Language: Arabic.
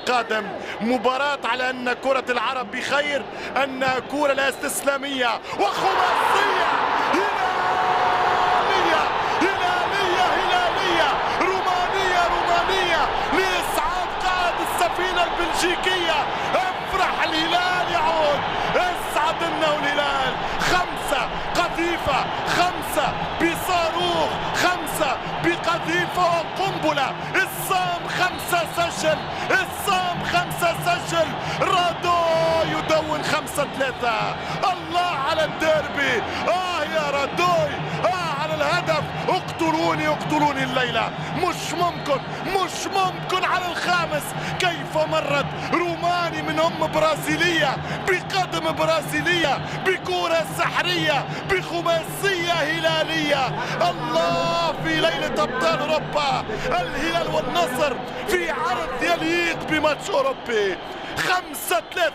القادم. مباراة على أن كرة العرب بخير، أنها كرة لا استسلامية وخماسية هلالية هلالية هلالية رومانية رومانية لإسعاد قائد السفينة البلجيكية. افرح الهلال يعود، اسعد انه الهلال. 5 قذيفة، 5 بصاروخ، 5 بقذيفة وقنبلة. الصام 5 سجل، الصام 5 سجل. رادو يدون 5-3. الله على الديربي، يا رادوي، على الهدف. اقتلوني اقتلوني الليلة. مش ممكن مش ممكن. على الخامس كيف مرت روماني من برازيلية بقدم برازيلية بكرة سحرية بخماسية هلالية. الله في ليلة أبطال أوروبا، الهلال والنصر في عرض يليق بماتش أوروبي. 5-3.